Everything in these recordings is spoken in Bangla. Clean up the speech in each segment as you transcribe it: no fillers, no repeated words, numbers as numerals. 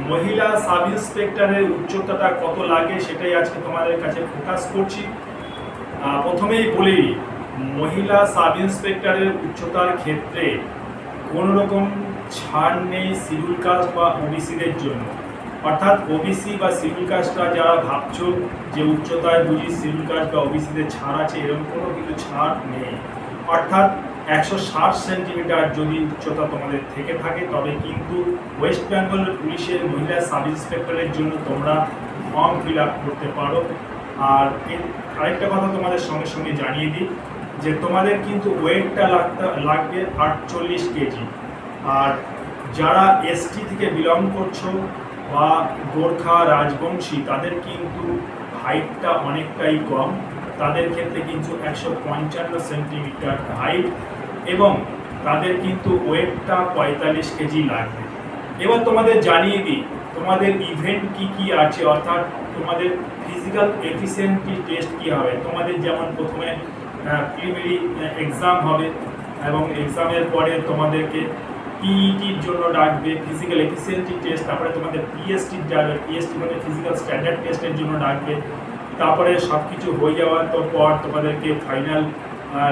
মহিলা সাব ইন্সপেক্টরের উচ্চতাটা কত লাগে সেটাই আজকে তোমাদের কাছে ফোকাস করছি। প্রথমেই বলি, মহিলা সাব ইন্সপেক্টরের উচ্চতার ক্ষেত্রে কোনো রকম ছাড় নেই শিডিউল কাস্ট বা ওবিসিদের জন্য। অর্থাৎ ওবিসি বা শিডিউল কাস্টরা যারা ভাবছো যে উচ্চতায় বুঝি শিডিউল কাস্ট বা ওবিসিদের ছাড় আছে, এরকম কোনো কিন্তু ছাড় নেই। অর্থাৎ 160 সেন্টিমিটার যদি উচ্চতা তোমাদের থেকে থাকে তবে কিন্তু ওয়েস্ট বেঙ্গল পুলিশের মহিলা সাব ইন্সপেক্টরের জন্য তোমরা ফর্ম ফিল আপ করতে পারো। আর আরেকটা কথা তোমাদের সঙ্গে সঙ্গে জানিয়ে দিই যে তোমাদের কিন্তু ওয়েটটা লাগবে 48 কেজি। আর যারা এসটি থেকে বিলং করছো বা গোর্খা রাজবংশী তাদের কিন্তু হাইটটা অনেকটাই কম, তাদের ক্ষেত্রে কিন্তু 155 সেন্টিমিটার হাইট এবং তাদের কিন্তু ওয়েটটা 45 কেজি লাগবে। এবার তোমাদের জানিয়ে দিই তোমাদের ইভেন্ট কি আছে, অর্থাৎ তোমাদের ফিজিক্যাল এফিসিয়েন্সি টেস্ট কি হবে। তোমাদের যেমন প্রথমে প্রিলিমিনারি এক্সাম হবে এবং এক্সামের পরে তোমাদেরকে পিইটির জন্য ডাকবে, ফিজিক্যাল এফিসিয়েন্সি টেস্ট। তারপরে তোমাদের পিএসটি যাবে, পিএসটি মানে ফিজিক্যাল স্ট্যান্ডার্ড টেস্টের জন্য ডাকবে। তারপরে সব কিছু হয়ে যাওয়ার পর তোমাদেরকে ফাইনাল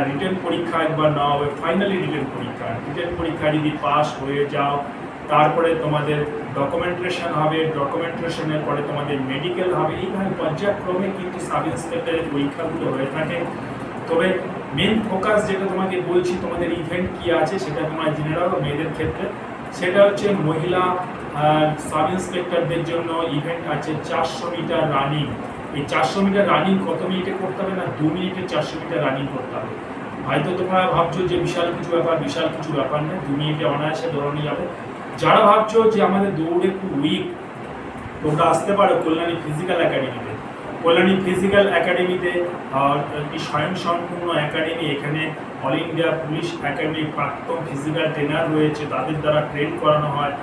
রিটেন পরীক্ষা একবার নেওয়া হবে। ফাইনালি রিটেন পরীক্ষা যদি পাস হয়ে যাও তারপরে তোমাদের ডকুমেন্টেশন হবে, ডকুমেন্টেশনের পরে তোমাদের মেডিকেল হবে। এইভাবে পর্যায়ক্রমে কিন্তু সাব ইন্সপেক্টরের পরীক্ষাগুলো হয়ে থাকে। তবে মেন ফোকাস যেটা তোমাকে বলছি, তোমাদের ইভেন্ট কি আছে সেটা তোমরা জেনে রাখো। মেয়েদের ক্ষেত্রে সেটা হচ্ছে মহিলা সাব ইন্সপেক্টরদের জন্য ইভেন্ট আছে 400 মিটার রানিং। এই 400 মিটার রানিং কত মিনিটে করতে হবে না, 2 মিনিটে 400 মিটার রানিং করতে হবে। হয়তো তোমরা ভাবছো যে বিশাল কিছু ব্যাপার না, 2 মিনিটে অনায়াসে দৌড়ানো যাবে। যারা ভাবছো যে আমাদের দৌড়ে খুব উইক, তোমরা আসতে পারো কল্যাণী ফিজিক্যাল একাডেমিতে। কল্যাণী ফিজিক্যাল একাডেমিতে একটি স্বয়ংসম্পূর্ণ একাডেমি। এখানে অল ইন্ডিয়া পুলিশ একাডেমির প্রাক্তন ফিজিক্যাল ট্রেনার রয়েছে, তাদের দ্বারা ট্রেন করানো হয়।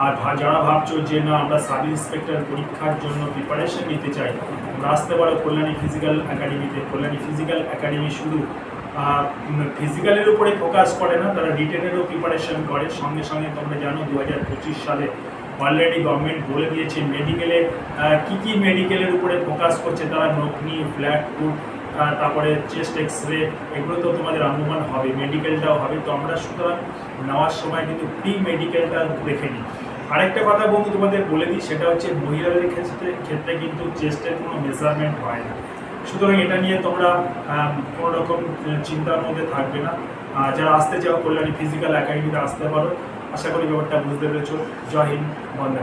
আর যারা ভাবছো যে না আমরা সাব ইন্সপেক্টর পরীক্ষার জন্য প্রিপারেশন নিতে চাই, তোমরা আসতে পারো কল্যাণী ফিজিক্যাল একাডেমিতে। কল্যাণী ফিজিক্যাল একাডেমি শুধু ফিজিক্যালের উপরে ফোকাস করে না, তারা রিটেনেরও প্রিপারেশন করে। সঙ্গে সঙ্গে তোমরা জানো 2025 সালে অলরেডি গভর্নমেন্ট বলে দিয়েছে মেডিকেলে কী মেডিকেলের উপরে ফোকাস করছে তারা। নকনি, ফ্ল্যাট ফুট, তারপরে চেস্ট এক্সরে, এগুলো তো তোমাদের অনুমান হবে, মেডিকেলটাও হবে। তো আমরা সুতরাং নেওয়ার সময় কিন্তু প্রি মেডিকেলটা দেখে নিই। আরেকটা কথা বন্ধু তোমাদের বলে দিই, সেটা হচ্ছে মহিলাদের ক্ষেত্রে কিন্তু চেস্টের কোনো মেজারমেন্ট হয় না। সুতরাং এটা নিয়ে তোমরা কোনো রকম চিন্তার মধ্যে থাকবে না। যারা আসতে চাও কল্যাণী ফিজিক্যাল একাডেমিতে আসতে পারো। আশা করি ব্যাপারটা বুঝতে পেরেছো। জয় হিন্দ, বন্দে।